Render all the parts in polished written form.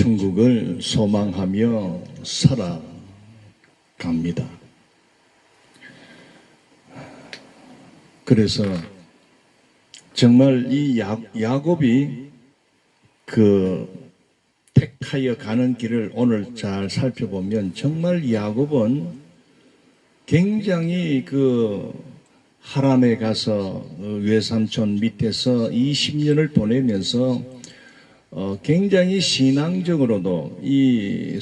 천국을 소망하며 살아갑니다. 그래서 정말 이 야곱이 택하여 가는 길을 오늘 잘 살펴보면 정말 야곱은 굉장히 하란에 가서 외삼촌 밑에서 20년을 보내면서 굉장히 신앙적으로도 이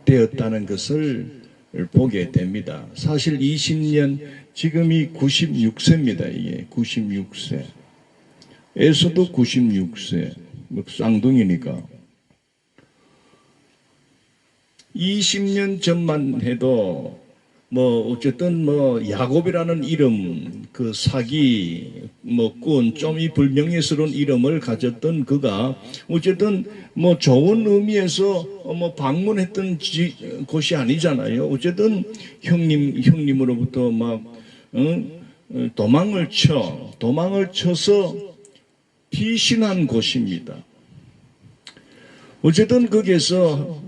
성숙되었다는 것을 보게 됩니다. 사실 20년, 지금이 96세입니다. 이게 96세. 에서도 96세. 쌍둥이니까. 20년 전만 해도 어쨌든 야곱이라는 이름, 사기, 꾼, 좀 이 불명예스러운 이름을 가졌던 그가 어쨌든 좋은 의미에서 방문했던 곳이 아니잖아요. 어쨌든 형님으로부터 도망을 쳐서 피신한 곳입니다. 어쨌든 거기에서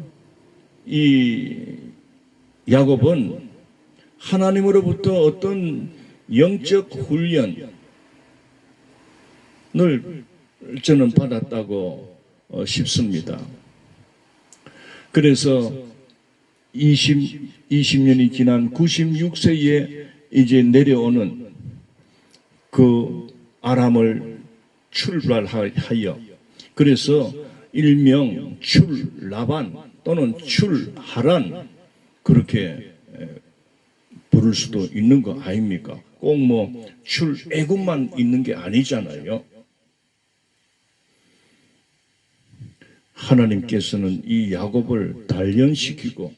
이 야곱은 하나님으로부터 어떤 영적 훈련을 저는 받았다고 싶습니다. 그래서 20년이 지난 96세에 이제 내려오는 아람을 출발하여, 그래서 일명 출라반 또는 출하란 그렇게 부를 수도 있는 거 아닙니까? 꼭 출애굽만 있는 게 아니잖아요. 하나님께서는 이 야곱을 단련시키고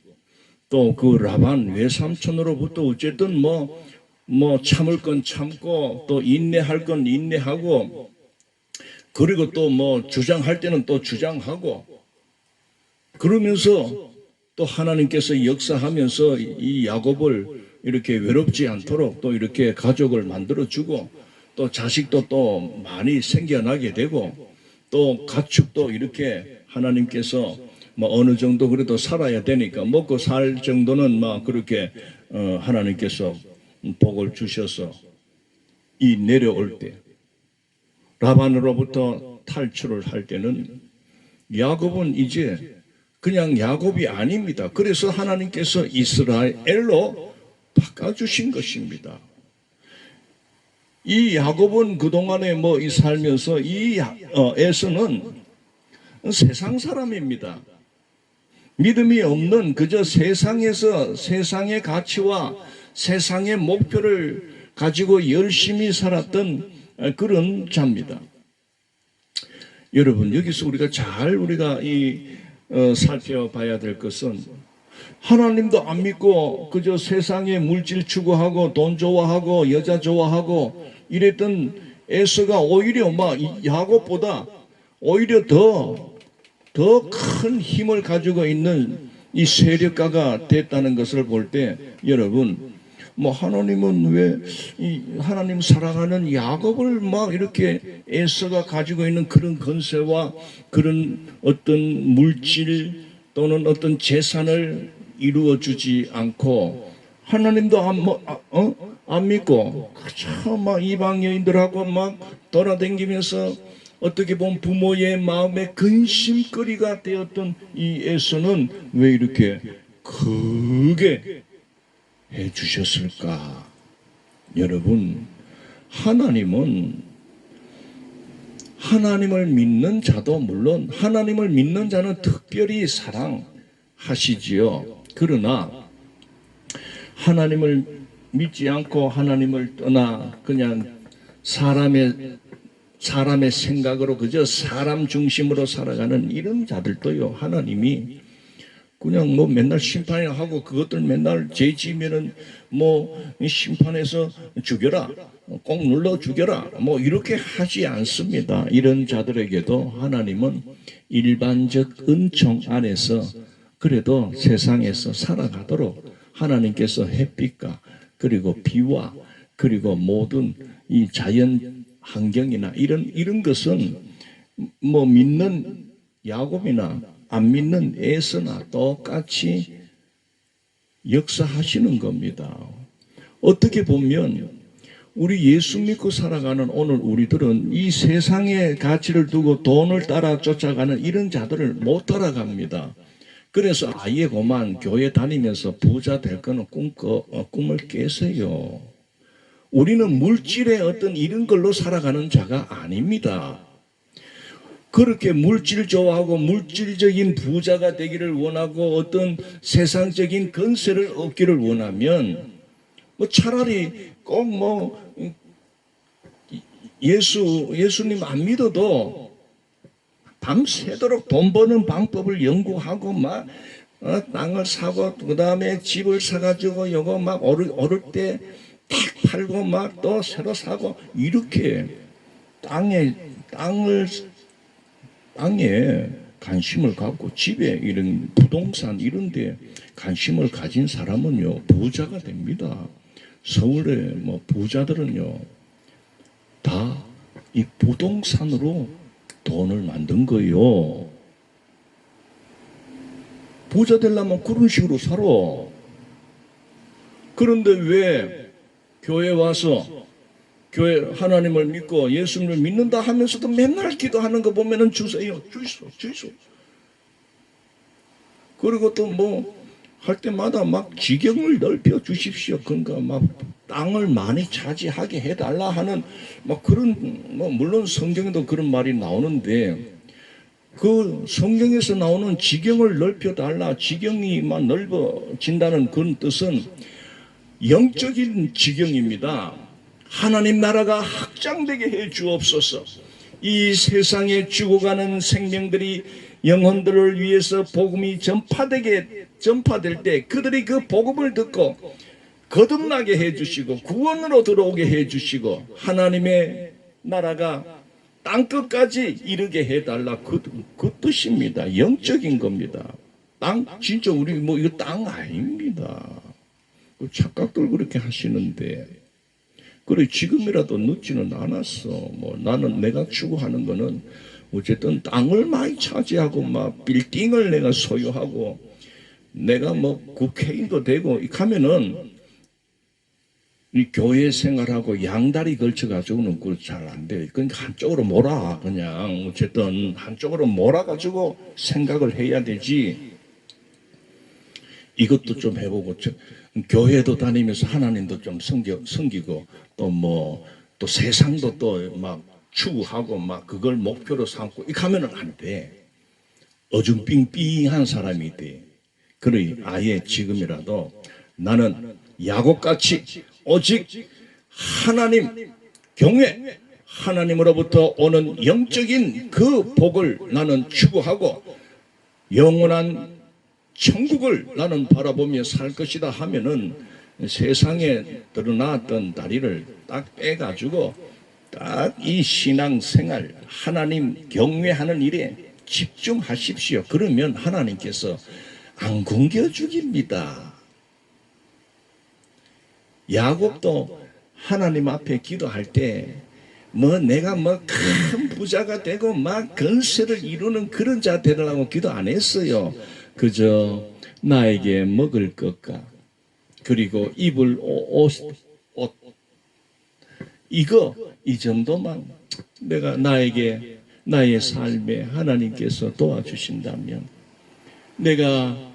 또 라반 외삼촌으로부터 어쨌든 참을 건 참고 또 인내할 건 인내하고, 그리고 또 주장할 때는 또 주장하고, 그러면서 또 하나님께서 역사하면서 이 야곱을 이렇게 외롭지 않도록 또 이렇게 가족을 만들어주고, 또 자식도 또 많이 생겨나게 되고, 또 가축도 이렇게 하나님께서 어느 정도 그래도 살아야 되니까 먹고 살 정도는 그렇게 하나님께서 복을 주셔서 이 내려올 때, 라반으로부터 탈출을 할 때는 야곱은 이제 그냥 야곱이 아닙니다. 그래서 하나님께서 이스라엘로 바꿔주신 것입니다. 이 야곱은 그동안에 살면서 에서는 세상 사람입니다. 믿음이 없는, 그저 세상에서 세상의 가치와 세상의 목표를 가지고 열심히 살았던 그런 자입니다. 여러분, 여기서 우리가 살펴봐야 될 것은, 하나님도 안 믿고 그저 세상의 물질 추구하고 돈 좋아하고 여자 좋아하고 이랬던 에서가 오히려 야곱보다 오히려 더 큰 힘을 가지고 있는 이 세력가가 됐다는 것을 볼 때, 여러분, 하나님은 왜 하나님 사랑하는 야곱을 이렇게 에서가 가지고 있는 그런 권세와 그런 어떤 물질 또는 어떤 재산을 이루어 주지 않고, 하나님도 안 믿고 그저 이방 여인들하고 돌아다니면서 어떻게 보면 부모의 마음에 근심거리가 되었던 이 에서는 왜 이렇게 크게 해 주셨을까? 여러분, 하나님은 하나님을 믿는 자도 물론 하나님을 믿는 자는 특별히 사랑하시지요. 그러나 하나님을 믿지 않고 하나님을 떠나 그냥 사람의 생각으로 그저 사람 중심으로 살아가는 이런 자들도요, 하나님이 그냥 맨날 심판하고 그것들 맨날 죄 지으면은 심판해서 죽여라, 꼭 눌러 죽여라, 이렇게 하지 않습니다. 이런 자들에게도 하나님은 일반적 은총 안에서 그래도 세상에서 살아가도록 하나님께서 햇빛과 그리고 비와 그리고 모든 이 자연 환경이나 이런 것은 믿는 야곱이나 안 믿는 에서나 똑같이 역사하시는 겁니다. 어떻게 보면 우리 예수 믿고 살아가는 오늘 우리들은 이 세상의 가치를 두고 돈을 따라 쫓아가는 이런 자들을 못 따라갑니다. 그래서 아예 그만 교회 다니면서 부자 될 거는 꿈을 깨세요. 우리는 물질의 어떤 이런 걸로 살아가는 자가 아닙니다. 그렇게 물질 좋아하고 물질적인 부자가 되기를 원하고 어떤 세상적인 건세를 얻기를 원하면 뭐 차라리 꼭 예수님 안 믿어도 밤새도록 돈 버는 방법을 연구하고 땅을 사고 그다음에 집을 사가지고 요거 오를 때 딱 팔고 또 새로 사고 이렇게 땅에 관심을 갖고 집에 이런 부동산 이런 데 관심을 가진 사람은요 부자가 됩니다. 서울의 부자들은요 다 이 부동산으로 돈을 만든 거예요. 부자 되려면 그런 식으로 살아. 그런데 왜 교회 와서 교회 하나님을 믿고 예수님을 믿는다 하면서도 맨날 기도하는 거 보면은 주세요. 주이소. 그리고 또 할 때마다 지경을 넓혀 주십시오. 그러니까 땅을 많이 차지하게 해달라 하는 그런 물론 성경에도 그런 말이 나오는데 그 성경에서 나오는 지경을 넓혀달라 지경이 넓어진다는 그런 뜻은 영적인 지경입니다. 하나님 나라가 확장되게 해 주옵소서. 이 세상에 죽어가는 생명들이 영혼들을 위해서 복음이 전파될 때 그들이 그 복음을 듣고 거듭나게 해주시고 구원으로 들어오게 해주시고 하나님의 나라가 땅끝까지 이르게 해달라 그 뜻입니다. 영적인 겁니다. 진짜 우리 이거 땅 아닙니다. 착각들 그렇게 하시는데 그래 지금이라도 늦지는 않았어. 나는 내가 추구하는 거는 어쨌든 땅을 많이 차지하고 빌딩을 내가 소유하고 내가 국회의원도 되고 가면은 이 교회 생활하고 양다리 걸쳐가지고는 그거 잘 안 돼. 그러니까 한쪽으로 몰아 그냥 어쨌든 한쪽으로 몰아가지고 생각을 해야 되지. 이것도 좀 해보고 교회도 다니면서 하나님도 좀 섬기고 또 세상도 또 추구하고 그걸 목표로 삼고 이렇게 하면은 안 돼. 어중빙빙한 사람이 돼. 그래 아예 지금이라도 나는 야곱같이 오직 하나님 경외 하나님으로부터 오는 영적인 그 복을 나는 추구하고 영원한 천국을 나는 바라보며 살 것이다 하면은 세상에 드러났던 다리를 딱 빼가지고 딱 이 신앙생활 하나님 경외하는 일에 집중하십시오. 그러면 하나님께서 안 굶겨 죽입니다. 야곱도 하나님 앞에 기도할 때 내가 큰 부자가 되고 건세를 이루는 그런 자 되려고 기도 안 했어요. 그저 나에게 먹을 것과 그리고 입을 옷 이 정도만 내가 나의 삶에 하나님께서 도와주신다면 내가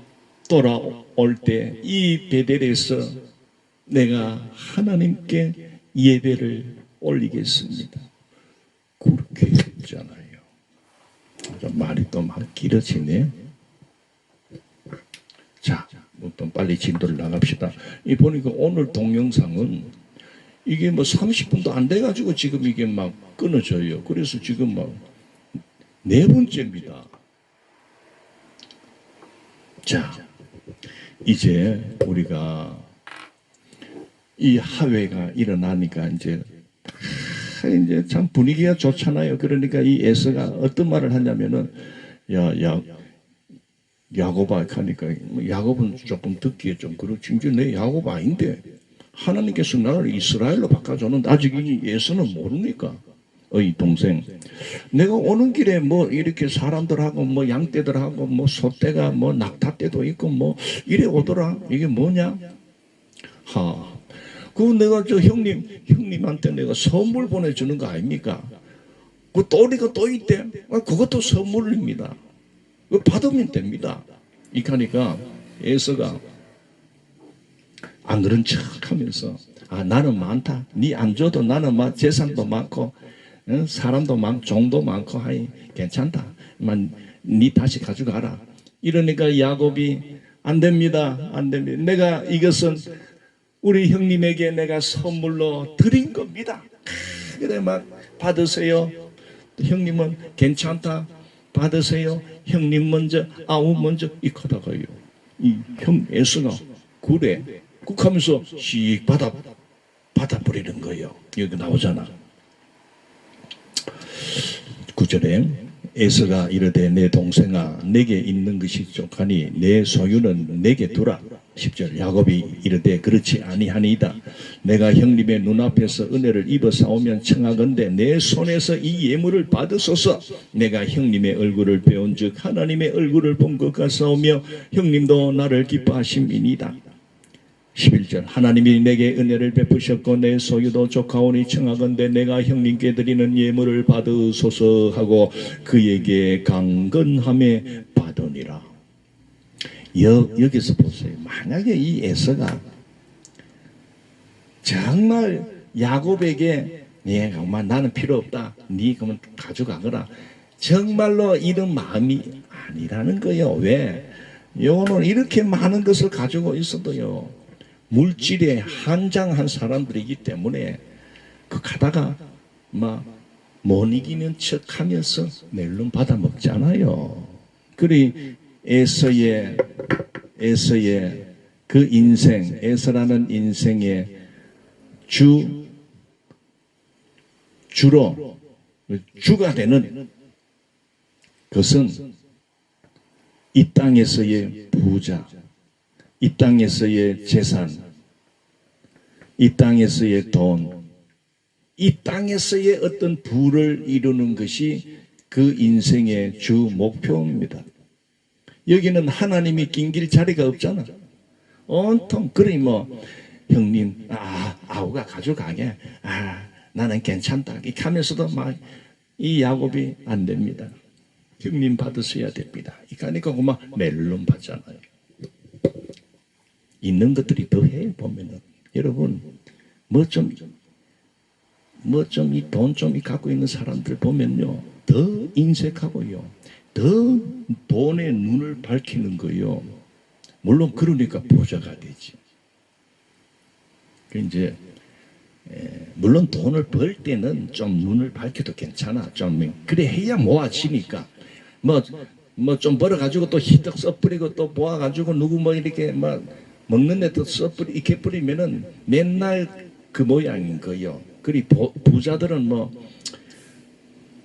돌아올 때 이 베델에서 내가 하나님께 예배를 올리겠습니다. 그렇게 했잖아요. 말이 또 길어지네. 자, 좀 빨리 진도를 나갑시다. 보니까 오늘 동영상은 이게 30분도 안 돼가지고 지금 이게 끊어져요. 그래서 지금 네 번째입니다. 자, 이제 우리가 이 하회가 일어나니까 이제 참 분위기가 좋잖아요. 그러니까 이 에서가 어떤 말을 하냐면은 야곱아 하니까 야곱은 조금 듣기에 좀 그렇지. 내 야곱 아닌데 하나님께서 나를 이스라엘로 바꿔줬는데 아직 이 에서는 모르니까 동생, 내가 오는 길에 뭐 이렇게 사람들하고 뭐 양떼들하고 뭐 소떼가 뭐 낙타떼도 있고 뭐 이래 오더라. 이게 뭐냐? 그거 내가 저 형님한테 내가 선물 보내주는 거 아닙니까? 그 또리가 또 있대. 그것도 선물입니다. 그거 받으면 됩니다. 이러니까 에서가 안 그런 척 하면서, 나는 많다. 니 안 줘도 나는 막 재산도 많고, 사람도 많고, 종도 많고, 하이, 괜찮다. 니 다시 가져가라. 이러니까 야곱이 안 됩니다. 안 됩니다. 내가 이것은 우리 형님에게 내가 선물로 드린 겁니다. 그래 막 받으세요. 형님은 괜찮다. 받으세요. 형님 먼저, 아우 먼저 이거다가요. 이 형 에서가 그래. 국 하면서 씩 받아버리는 거예요. 여기 나오잖아. 9절에 에서가 이르되 내 동생아 내게 있는 것이 족하니 내 소유는 내게 두라. 10절 야곱이 이르되 그렇지 아니하니이다. 내가 형님의 눈앞에서 은혜를 입어 싸우면 청하건대 내 손에서 이 예물을 받으소서. 내가 형님의 얼굴을 배운 즉 하나님의 얼굴을 본 것 같사오며 형님도 나를 기뻐하심이니이다. 11절 하나님이 내게 은혜를 베푸셨고 내 소유도 조카오니 청하건대 내가 형님께 드리는 예물을 받으소서 하고 그에게 강건함에 받으니라. 여기서 보세요. 만약에 이 에서가 정말 야곱에게 정말 나는 필요 없다. 네 그러면 가져가거라. 정말로 이런 마음이 아니라는 거예요. 왜? 요거는 이렇게 많은 것을 가지고 있어도요. 물질에 한장한 사람들이기 때문에 그 가다가 막 못 이기는 척하면서 낼름 받아 먹잖아요. 그리 에서의 그 인생, 에서라는 인생의 주로 주가 되는 것은 이 땅에서의 부자, 이 땅에서의 재산, 이 땅에서의 돈, 이 땅에서의 어떤 부를 이루는 것이 그 인생의 주 목표입니다. 여기는 하나님이 낀길 자리가 없잖아. 온통 그러니 뭐 형님 아우가 가져가게 나는 괜찮다 이렇게 하면서도 막 이 야곱이 안 됩니다. 형님 받으셔야 됩니다. 그러니까 그만 멜론 받잖아요. 있는 것들이 더해 보면은 여러분 뭐 좀 이 돈 좀 갖고 있는 사람들 보면요 더 인색하고요 더 돈에 눈을 밝히는 거예요. 물론 그러니까 부자가 되지. 이제 물론 돈을 벌 때는 좀 눈을 밝혀도 괜찮아. 좀 그래 해야 모아지니까 뭐 좀 벌어가지고 또 희덕 써뿌리고 또 모아가지고 누구 뭐 이렇게 막 먹는 데도 써뿌리 이렇게 뿌리면은 맨날 그 모양인 거예요. 그리 부자들은 뭐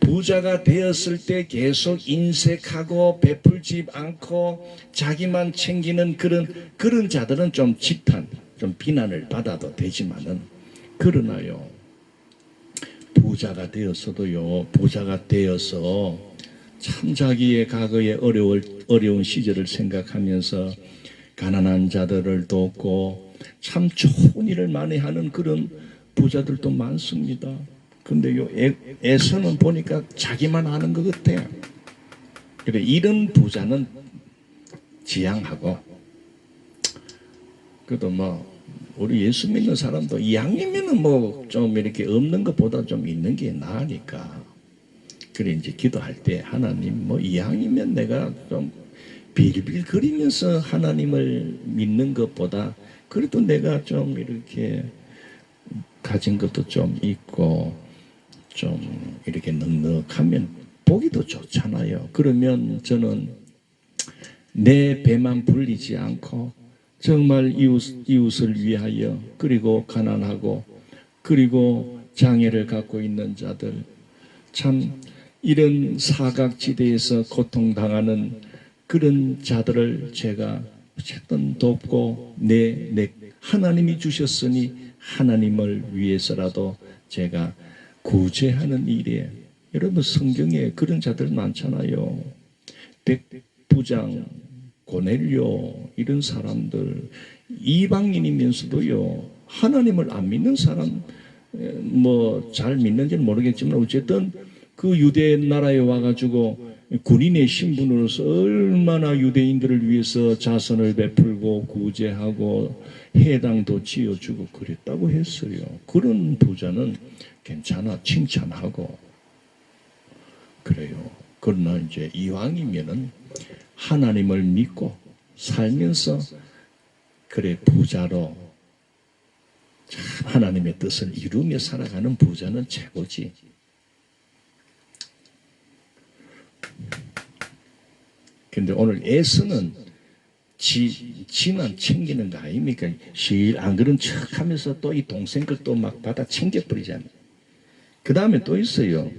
부자가 되었을 때 계속 인색하고 베풀지 않고 자기만 챙기는 그런 자들은 좀 지탄, 좀 비난을 받아도 되지만은 그러나요. 부자가 되었어도요. 부자가 되어서 참 자기의 과거의 어려운 시절을 생각하면서 가난한 자들을 돕고 참 좋은 일을 많이 하는 그런 부자들도 많습니다. 근데 요 에서는 보니까 자기만 아는 것 같아요. 그러니까 이런 부자는 지양하고, 그래도 뭐 우리 예수 믿는 사람도 이왕이면은 뭐 좀 이렇게 없는 것보다 좀 있는 게 나으니까. 그래 이제 기도할 때 하나님 뭐 이왕이면 내가 좀 빌빌 거리면서 하나님을 믿는 것보다 그래도 내가 좀 이렇게 가진 것도 좀 있고 좀 이렇게 넉넉하면 보기도 좋잖아요. 그러면 저는 내 배만 불리지 않고 정말 이웃을 위하여, 그리고 가난하고 그리고 장애를 갖고 있는 자들, 참 이런 사각지대에서 고통당하는 그런 자들을 제가 어쨌든 돕고 하나님이 주셨으니 하나님을 위해서라도 제가 구제하는 일에, 여러분 성경에 그런 자들 많잖아요. 백부장, 고넬료 이런 사람들, 이방인이면서도요 하나님을 안 믿는 사람, 뭐 잘 믿는지는 모르겠지만 어쨌든 그 유대 나라에 와가지고 군인의 신분으로서 얼마나 유대인들을 위해서 자선을 베풀고 구제하고 해당도 지어주고 그랬다고 했어요. 그런 부자는 괜찮아, 칭찬하고 그래요. 그러나 이제 이왕이면은 하나님을 믿고 살면서 그래 부자로 참 하나님의 뜻을 이루며 살아가는 부자는 최고지. 근데 오늘 에서는 지만 챙기는 거 아닙니까? 실 안 그런 척 하면서 또 이 동생 것도 막 받아 챙겨버리잖아요. 그 다음에 또 있어요.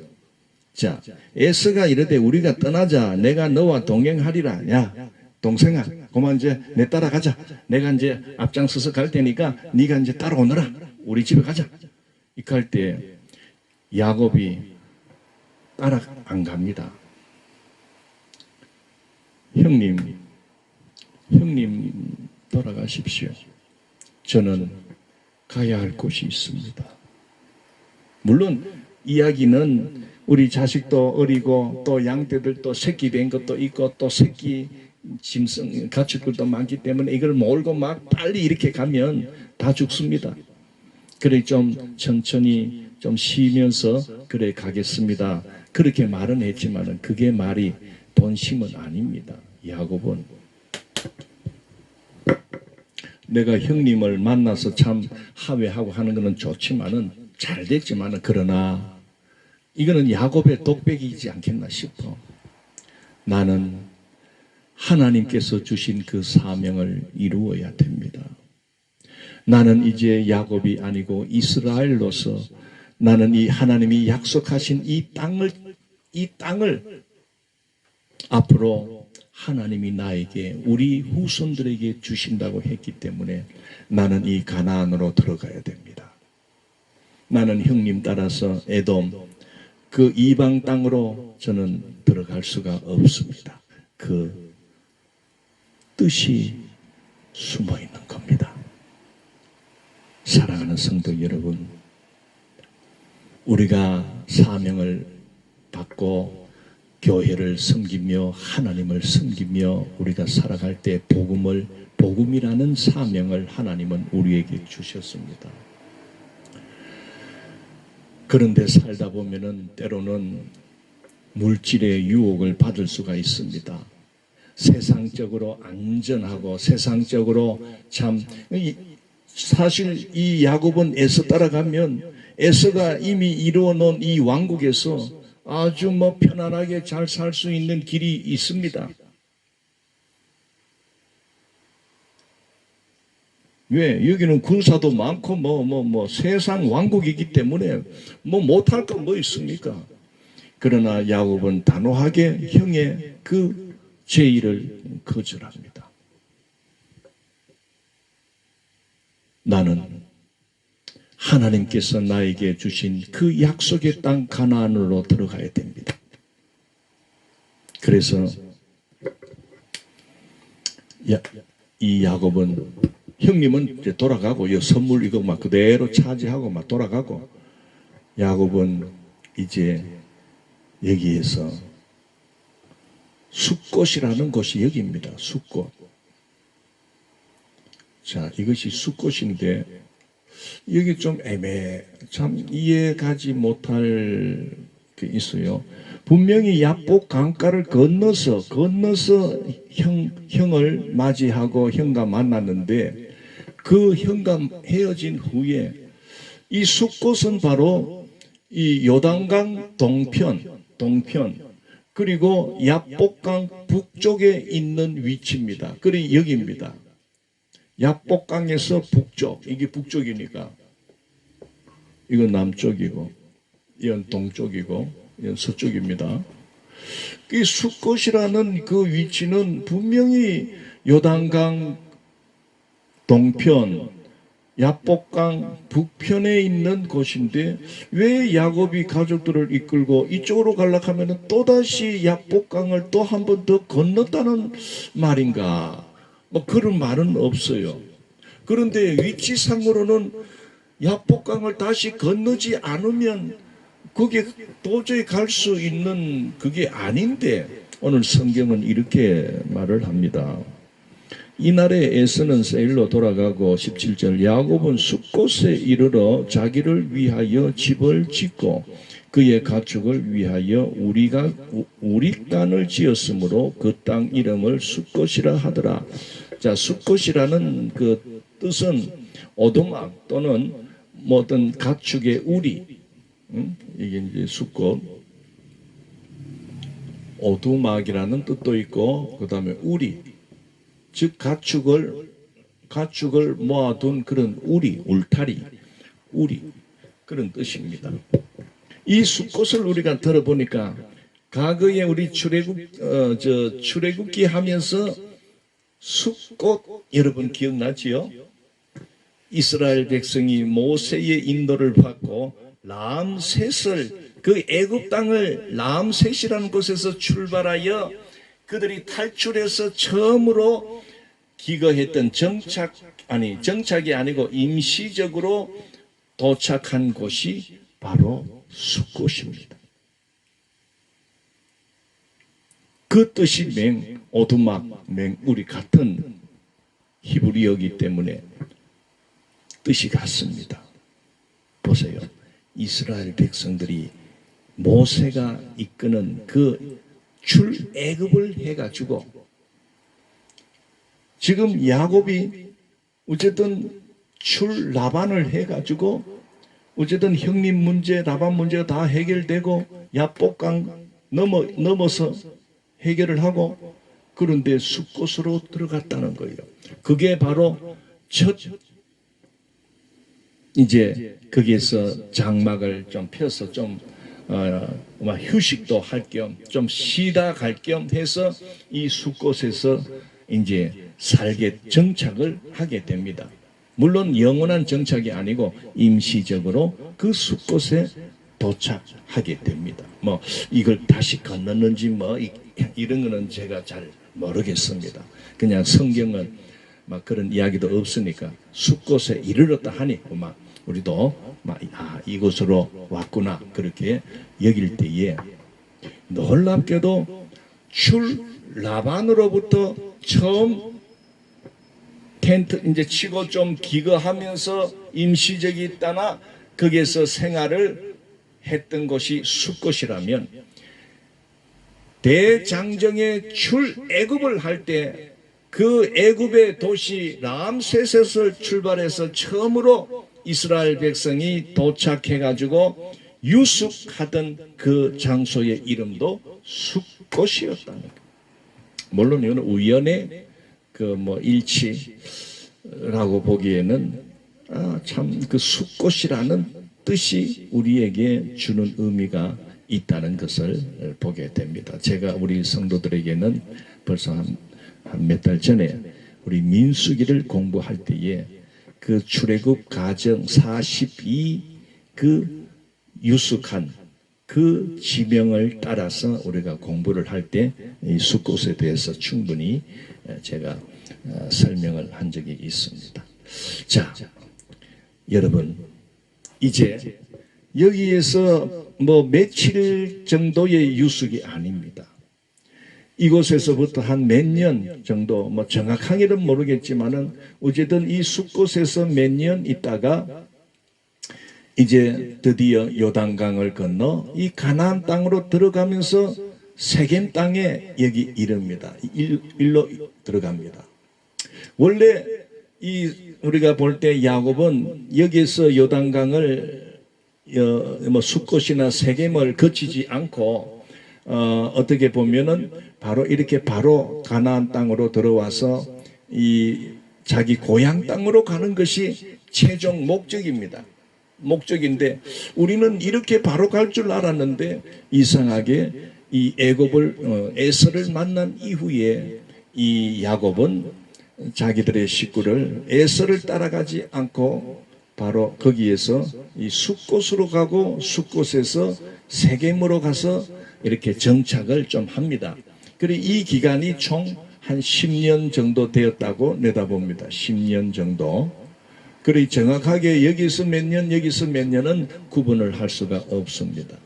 자, 에서가 이르되 우리가 떠나자. 내가 너와 동행하리라. 야, 동생아, 그만 이제 내 따라가자. 내가 이제 앞장서서 갈 테니까 네가 이제 따라오너라. 우리 집에 가자. 이렇게 할 때 야곱이 따라 안 갑니다. 형님 돌아가십시오. 저는 가야 할 곳이 있습니다. 물론 이야기는 우리 자식도 어리고 또 양떼들도 새끼 된 것도 있고 또 새끼 짐승 가축들도 많기 때문에 이걸 몰고 막 빨리 이렇게 가면 다 죽습니다. 그래 좀 천천히 좀 쉬면서 그래 가겠습니다. 그렇게 말은 했지만은 그게 말이 본심은 아닙니다. 야곱은 내가 형님을 만나서 참 화해하고 하는 것은 좋지만은 잘 됐지만은 그러나 이거는 야곱의 독백이지 않겠나 싶어. 나는 하나님께서 주신 그 사명을 이루어야 됩니다. 나는 이제 야곱이 아니고 이스라엘로서 나는 이 하나님이 약속하신 이 땅을 앞으로 하나님이 나에게 우리 후손들에게 주신다고 했기 때문에 나는 이 가나안으로 들어가야 됩니다. 나는 형님 따라서 에돔 그 이방 땅으로 저는 들어갈 수가 없습니다. 그 뜻이 숨어 있는 겁니다. 사랑하는 성도 여러분, 우리가 사명을 받고 교회를 섬기며 하나님을 섬기며 우리가 살아갈 때 복음이라는 사명을 하나님은 우리에게 주셨습니다. 그런데 살다 보면은 때로는 물질의 유혹을 받을 수가 있습니다. 세상적으로 안전하고 세상적으로 참 사실 이 야곱은 에서 따라가면 에서가 이미 이루어 놓은 이 왕국에서 아주 뭐 편안하게 잘 살 수 있는 길이 있습니다. 왜? 여기는 군사도 많고 세상 왕국이기 때문에 뭐 못할 거 뭐 있습니까? 그러나 야곱은 단호하게 형의 그 제의를 거절합니다. 나는 하나님께서 나에게 주신 그 약속의 땅 가나안으로 들어가야 됩니다. 그래서 이 야곱은 형님은 이제 돌아가고 이 선물 이거 막 그대로 차지하고 막 돌아가고 야곱은 이제 여기에서 숫꽃이라는 곳이 여기입니다. 숫꽃. 자, 이것이 숫꽃인데 여기 좀 참 이해가지 못할 게 있어요. 분명히 야복 강가를 건너서 형을 맞이하고 형과 만났는데 그 형과 헤어진 후에 이 숫꽃은 바로 이 요단강 동편 그리고 야복강 북쪽에 있는 위치입니다. 그리고 여기입니다. 야복강에서 북쪽, 이게 북쪽이니까 이건 남쪽이고 이건 동쪽이고 이건 서쪽입니다. 이 숫꽃이라는 그 위치는 분명히 요단강 동편 야복강 북편에 있는 곳인데 왜 야곱이 가족들을 이끌고 이쪽으로 가려면 또다시 야복강을 또 한 번 더 건넜다는 말인가? 뭐 그런 말은 없어요. 그런데 위치상으로는 야복강을 다시 건너지 않으면 그게 도저히 갈 수 있는 그게 아닌데 오늘 성경은 이렇게 말을 합니다. 이날에 에서는 세일로 돌아가고 17절 야곱은 숫곳에 이르러 자기를 위하여 집을 짓고 그의 가축을 위하여 우리간을 지었으므로 그 땅 이름을 숫곳이라 하더라. 자, 숫곳이라는 그 뜻은 오두막 또는 뭐 어떤 가축의 우리, 이게 이제 숫곳, 오두막이라는 뜻도 있고 그 다음에 우리, 즉 가축을 모아둔 그런 우리, 울타리, 우리 그런 뜻입니다. 이 숫곳을 우리가 들어보니까 과거에 우리 출애굽기 하면서 숫곳 여러분 기억나지요? 이스라엘 백성이 모세의 인도를 받고 람셋을 그 애굽 땅을 람셋이라는 곳에서 출발하여 그들이 탈출해서 처음으로 기거했던 정착이 아니고 임시적으로 도착한 곳이 바로 숫곳입니다. 그 뜻이 오두막, 우리 같은 히브리어이기 때문에 뜻이 같습니다. 보세요. 이스라엘 백성들이 모세가 이끄는 그 출애굽을 해가지고 지금 야곱이 어쨌든 라반을 해가지고 어쨌든 형님 문제, 라반 문제가 다 해결되고 야복강 넘어서 해결을 하고 그런데 숫곳으로 들어갔다는 거예요. 그게 바로 첫 이제 거기에서 장막을 좀 펴서 좀 휴식도 할 겸 좀 쉬다 갈 겸 해서 이 숫곳에서 이제 살게 정착을 하게 됩니다. 물론 영원한 정착이 아니고 임시적으로 그 숫곳에 도착하게 됩니다. 뭐 이걸 다시 건넜는지 뭐 이런 거는 제가 잘 모르겠습니다. 그냥 성경은 막 그런 이야기도 없으니까 숫곳에 이르렀다 하니 막 우리도 막 이곳으로 왔구나 그렇게 여길 때에 놀랍게도 라반으로부터 처음 텐트 이제 치고 좀 기거하면서 임시적이 있다나 거기에서 생활을 했던 곳이 숫곳이라면 대장정의 출애굽을 할 때 그 애굽의 도시 람셋에서 출발해서 처음으로 이스라엘 백성이 도착해가지고 유숙하던 그 장소의 이름도 숫곳이었다는 거예요. 물론 이건 우연의 일치라고 보기에는 참 그 숫곳이라는 뜻이 우리에게 주는 의미가 있다는 것을 보게 됩니다. 제가 우리 성도들에게는 벌써 한 몇 달 전에 우리 민수기를 공부할 때에 그 출애굽 가정 42 그 유숙한 그 지명을 따라서 우리가 공부를 할 때 이 숫곳에 대해서 충분히 제가 설명을 한 적이 있습니다. 자, 여러분 이제 여기에서 뭐 며칠 정도의 유숙이 아닙니다. 이곳에서부터 한 몇 년 정도 뭐 정확하게는 모르겠지만은 어쨌든 이 숫곳에서 몇 년 있다가 이제 드디어 요단강을 건너 이 가나안 땅으로 들어가면서 세겜 땅에 여기 이릅니다. 일로 들어갑니다. 원래 우리가 볼 때 야곱은 여기에서 요단강을 뭐 숫곳이나 세겜을 거치지 않고 어떻게 보면은 바로 가나안 땅으로 들어와서 이 자기 고향 땅으로 가는 것이 최종 목적인데 우리는 이렇게 바로 갈 줄 알았는데 이상하게 이 애굽을 에서를 만난 이후에 이 야곱은 자기들의 식구를 에서를 따라가지 않고 바로 거기에서 이 숫곳으로 가고 숫곳에서 세겜으로 가서 이렇게 정착을 좀 합니다. 그리고 이 기간이 총 한 10년 정도 되었다고 내다봅니다. 10년 정도. 그리고 정확하게 여기서 몇 년, 여기서 몇 년은 구분을 할 수가 없습니다.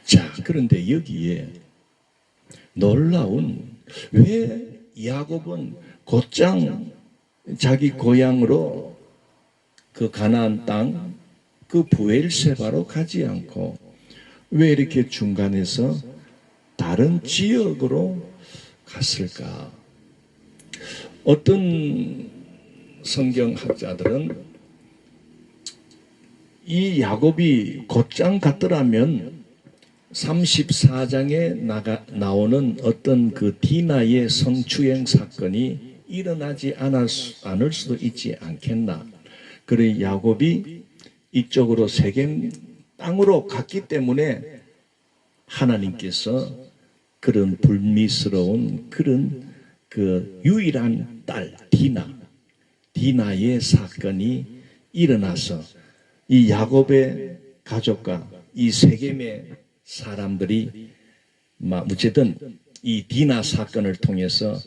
자, 그런데 여기에 놀라운, 왜 야곱은 곧장 자기 고향으로 그 가나안 땅, 그 브엘세바로 가지 않고 왜 이렇게 중간에서 다른 지역으로 갔을까? 어떤 성경학자들은 이 야곱이 곧장 갔더라면 34장에 나오는 어떤 그 디나의 성추행 사건이 일어나지 않을 수도 있지 않겠나. 그래 야곱이 이쪽으로 세겜 땅으로 갔기 때문에 하나님께서 그런 불미스러운 그런 그 유일한 딸 디나의 사건이 일어나서 이 야곱의 가족과 이 세겜의 사람들이 어쨌든 이 디나 사건을 통해서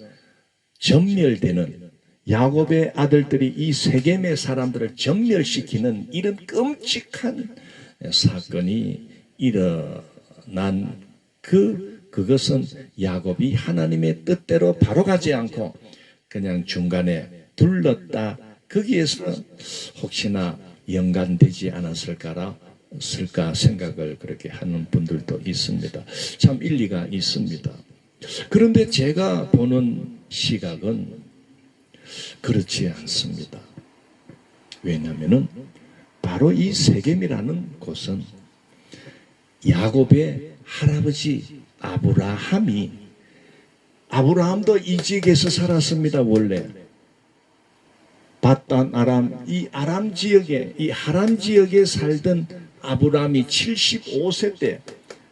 전멸되는, 야곱의 아들들이 이 세겜의 사람들을 전멸시키는 이런 끔찍한 사건이 일어난 그것은 야곱이 하나님의 뜻대로 바로 가지 않고 그냥 중간에 둘렀다. 거기에서 혹시나 연관되지 않았을까 생각을 그렇게 하는 분들도 있습니다. 참 일리가 있습니다. 그런데 제가 보는 시각은 그렇지 않습니다. 왜냐하면 바로 이 세겜이라는 곳은 야곱의 할아버지 아브라함도 이 지역에서 살았습니다. 원래 바단 아람, 이 아람 지역에, 이 하란 지역에 살던 아브라함이 75세 때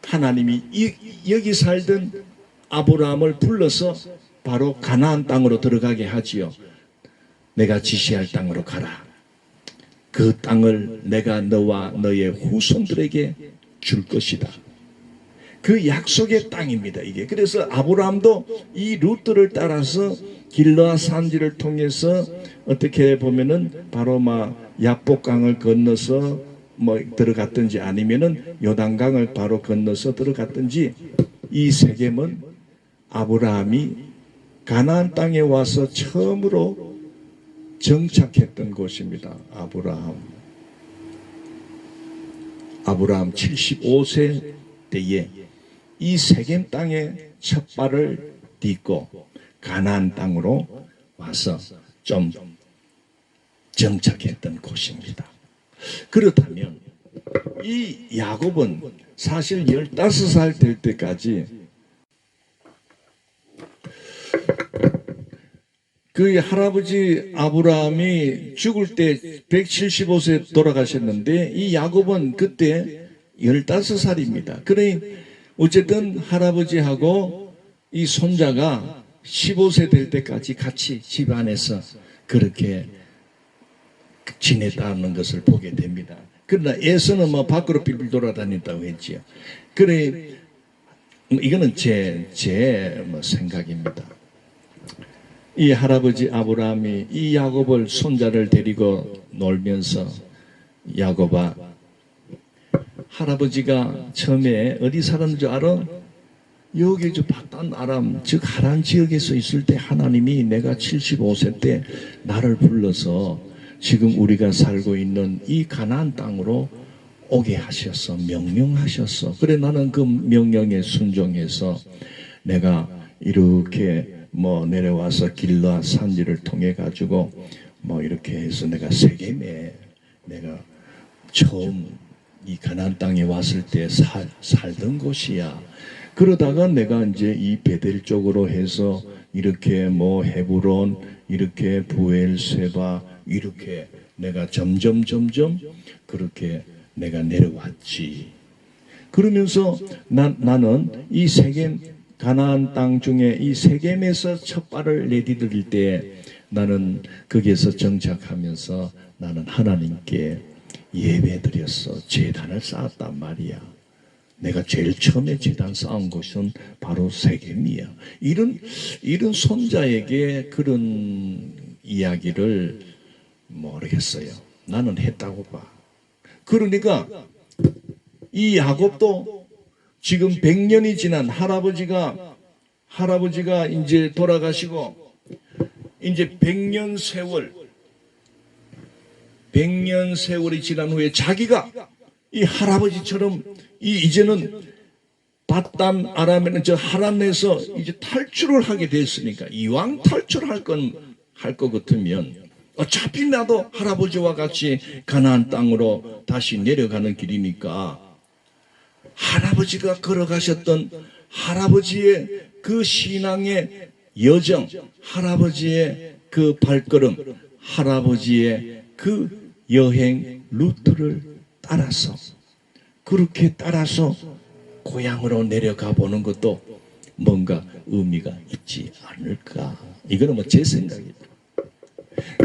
하나님이 여기 살던 아브라함을 불러서 바로 가나안 땅으로 들어가게 하지요. 내가 지시할 땅으로 가라. 그 땅을 내가 너와 너의 후손들에게 줄 것이다. 그 약속의 땅입니다. 이게. 그래서 아브라함도 이 루트를 따라서 길르앗 산지를 통해서 어떻게 보면은 바로 야복강을 건너서 들어갔든지 아니면은 요단강을 바로 건너서 들어갔든지, 이 세겜은 아브라함이 가나안 땅에 와서 처음으로 정착했던 곳입니다. 아브라함 75세 때에 이 세겜 땅에 첫 발을 딛고 가나안 땅으로 와서 좀 정착했던 곳입니다. 그렇다면 이 야곱은 사실 15살 될 때까지 그 할아버지 아브라함이 죽을 때 175세 돌아가셨는데 이 야곱은 그때 15살입니다. 그러니 어쨌든 할아버지하고 이 손자가 15세 될 때까지 같이 집안에서 그렇게 지냈다는 것을 보게 됩니다. 그러나 에서는 밖으로 빌빌 돌아다닌다고 했지요. 그래, 이거는 제 생각입니다. 이 할아버지 아브라함이 이 야곱을, 손자를 데리고 놀면서, 야곱아, 할아버지가 처음에 어디 살았는 줄 알아? 여기 바단 아람, 즉 하란 지역에서 있을 때 하나님이 내가 75세 때 나를 불러서 지금 우리가 살고 있는 이 가나안 땅으로 오게 하셨어. 명령하셨어. 그래, 나는 그 명령에 순종해서 내가 이렇게 내려와서 길르앗 산지를 통해 가지고 이렇게 해서 내가 세겜에 내가 처음 이 가나안 땅에 왔을 때 살던 곳이야. 그러다가 내가 이제 이 베델 쪽으로 해서 이렇게 헤브론, 이렇게 브엘세바, 이렇게 내가 점점 그렇게 내가 내려왔지. 그러면서 나는 이 세겜 가나안 땅 중에 이 세겜에서 첫 발을 내디딜 때 나는 거기에서 정착하면서 나는 하나님께 예배드렸어. 제단을 쌓았단 말이야. 내가 제일 처음에 제단 쌓은 곳은 바로 세겜이야. 이런 손자에게 그런 이야기를 모르겠어요. 나는 했다고 봐. 그러니까 이 야곱도 지금 100년이 지난 할아버지가 이제 돌아가시고 이제 100년 세월이 지난 후에 자기가 이 할아버지처럼 이제는 바단 아람에는 저 하란에서 이제 탈출을 하게 됐으니까 이왕 탈출할 것 같으면 어차피 나도 할아버지와 같이 가나안 땅으로 다시 내려가는 길이니까 할아버지가 걸어가셨던 할아버지의 그 신앙의 여정, 할아버지의 그 발걸음, 할아버지의 그 여행 루트를 따라서 그렇게 따라서 고향으로 내려가 보는 것도 뭔가 의미가 있지 않을까. 이거는 뭐 제 생각입니다.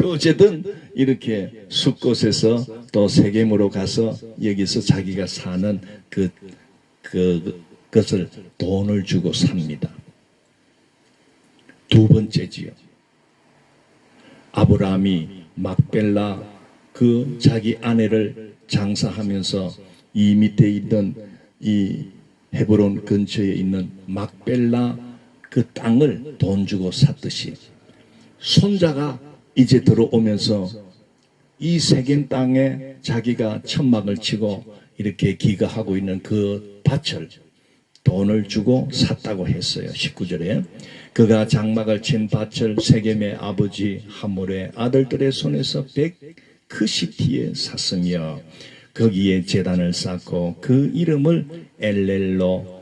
어쨌든 이렇게 숫곳에서 또 세겜으로 가서 여기서 자기가 사는 그것을 돈을 주고 삽니다. 두 번째지요. 아브라함이 막벨라 그 자기 아내를 장사하면서 이 밑에 있던 이 헤브론 근처에 있는 막벨라 그 땅을 돈 주고 샀듯이 손자가 이제 들어오면서 이 세겜 땅에 자기가 천막을 치고 이렇게 기거하고 있는 그 밭을 돈을 주고 샀다고 했어요. 19절에 그가 장막을 친 밭을 세겜의 아버지 하몰의 아들들의 손에서 100크시티에 샀으며 거기에 제단을 쌓고 그 이름을 엘렐로헤이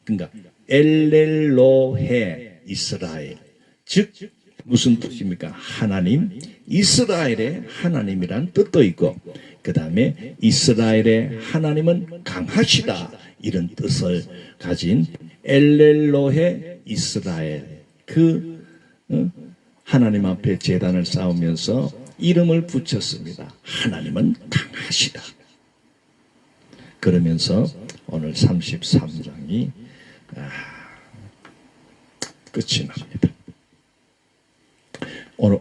그러니까 엘렐로헤 이스라엘 즉 무슨 뜻입니까? 하나님, 이스라엘의 하나님이란 뜻도 있고 그 다음에 이스라엘의 하나님은 강하시다 이런 뜻을 가진 엘렐로헤 이스라엘 그 하나님 앞에 제단을 쌓으면서 이름을 붙였습니다. 하나님은 강하시다. 그러면서 오늘 33장이 끝이 납니다.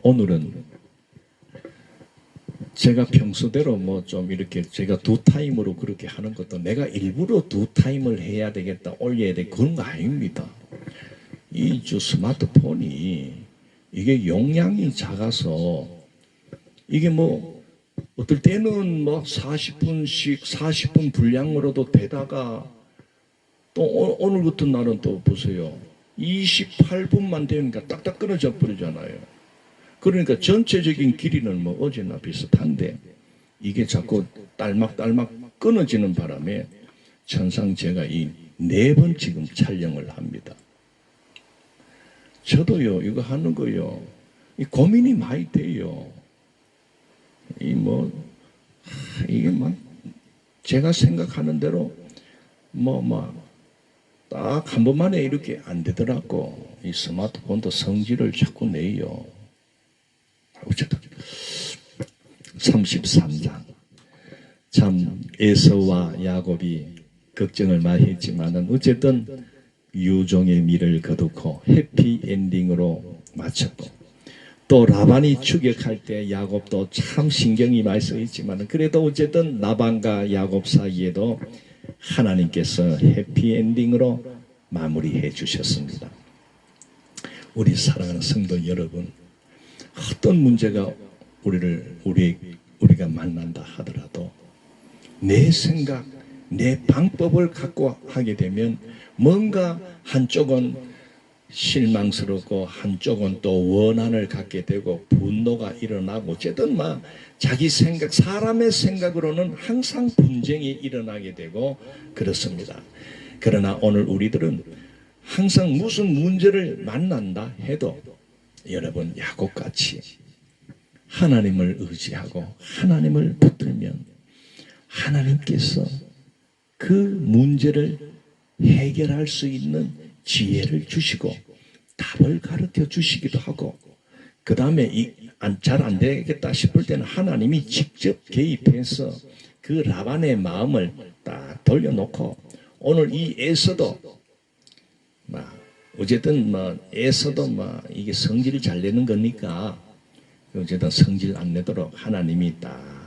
오늘은 제가 평소대로 뭐 좀 이렇게 제가 두 타임으로 그렇게 하는 것도 내가 일부러 두 타임을 해야 되겠다 올려야 돼 그런 거 아닙니다. 이 스마트폰이 이게 용량이 작아서 이게 뭐 어떨 때는 뭐 40분씩 40분 분량으로도 되다가 또 오늘 같은 날은 또 보세요. 28분만 되니까 딱딱 끊어져 버리잖아요. 그러니까 전체적인 길이는 뭐 어제나 비슷한데 이게 자꾸 딸막딸막 끊어지는 바람에 천상 제가 이 4번 지금 촬영을 합니다. 저도요 이거 하는 거요 이 고민이 많이 돼요. 이게 막 제가 생각하는 대로 딱 한 번만에 이렇게 안 되더라고. 이 스마트폰도 성질을 자꾸 내요. 어쨌든 33장 참 에서와 야곱이 걱정을 많이 했지만은 어쨌든 유종의 미를 거두고 해피엔딩으로 마쳤고 또 라반이 추격할 때 야곱도 참 신경이 많이 쓰였지만 그래도 어쨌든 라반과 야곱 사이에도 하나님께서 해피엔딩으로 마무리해 주셨습니다. 우리 사랑하는 성도 여러분 어떤 문제가 우리가 만난다 하더라도 내 생각, 내 방법을 갖고 하게 되면 뭔가 한쪽은 실망스럽고 한쪽은 또 원한을 갖게 되고 분노가 일어나고 어쨌든 자기 생각, 사람의 생각으로는 항상 분쟁이 일어나게 되고 그렇습니다. 그러나 오늘 우리들은 항상 무슨 문제를 만난다 해도 여러분 야곱같이 하나님을 의지하고 하나님을 붙들면 하나님께서 그 문제를 해결할 수 있는 지혜를 주시고 답을 가르쳐 주시기도 하고, 그 다음에 잘 안 되겠다 싶을 때는 하나님이 직접 개입해서 그 라반의 마음을 딱 돌려놓고, 오늘 이 에서도 어쨌든 에서도 이게 성질 잘 내는 거니까 어쨌든 성질 안 내도록 하나님이 딱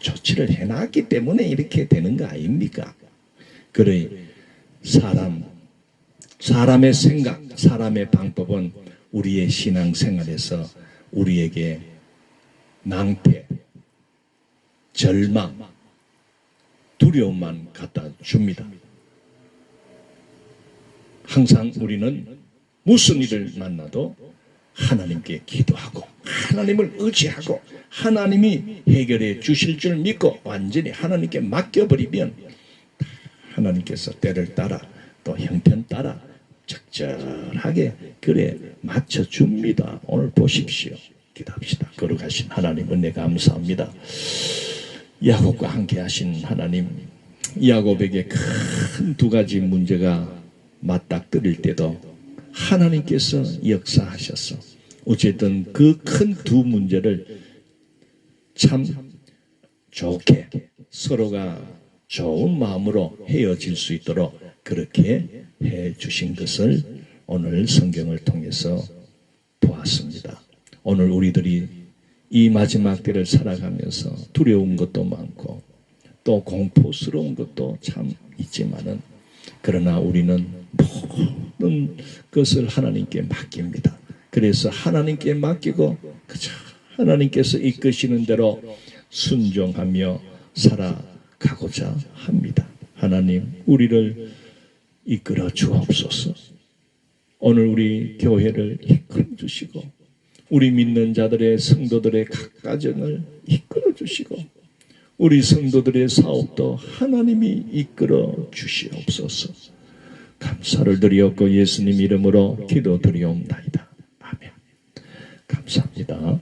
조치를 해놨기 때문에 이렇게 되는 거 아닙니까? 그래, 사람의 생각, 사람의 방법은 우리의 신앙생활에서 우리에게 낭패, 절망, 두려움만 갖다 줍니다. 항상 우리는 무슨 일을 만나도 하나님께 기도하고 하나님을 의지하고 하나님이 해결해 주실 줄 믿고 완전히 하나님께 맡겨버리면 하나님께서 때를 따라 또 형편 따라 적절하게 그래 맞춰줍니다. 오늘 보십시오. 기도합시다. 거룩하신 하나님, 은혜 감사합니다. 야곱과 함께 하신 하나님, 야곱에게 큰 두 가지 문제가 맞닥뜨릴 때도 하나님께서 역사하셔서 어쨌든 그 큰 두 문제를 참 좋게 서로가 좋은 마음으로 헤어질 수 있도록 그렇게 해 주신 것을 오늘 성경을 통해서 보았습니다. 오늘 우리들이 이 마지막 때를 살아가면서 두려운 것도 많고 또 공포스러운 것도 참 있지만은, 그러나 우리는 모든 것을 하나님께 맡깁니다. 그래서 하나님께 맡기고 그저 하나님께서 이끄시는 대로 순종하며 살아가고자 합니다. 하나님, 우리를 이끌어 주옵소서. 오늘 우리 교회를 이끌어 주시고 우리 믿는 자들의 성도들의 각 가정을 이끌어 주시고 우리 성도들의 사업도 하나님이 이끌어 주시옵소서. 감사를 드리옵고 예수님 이름으로 기도드리옵나이다. 아멘. 감사합니다.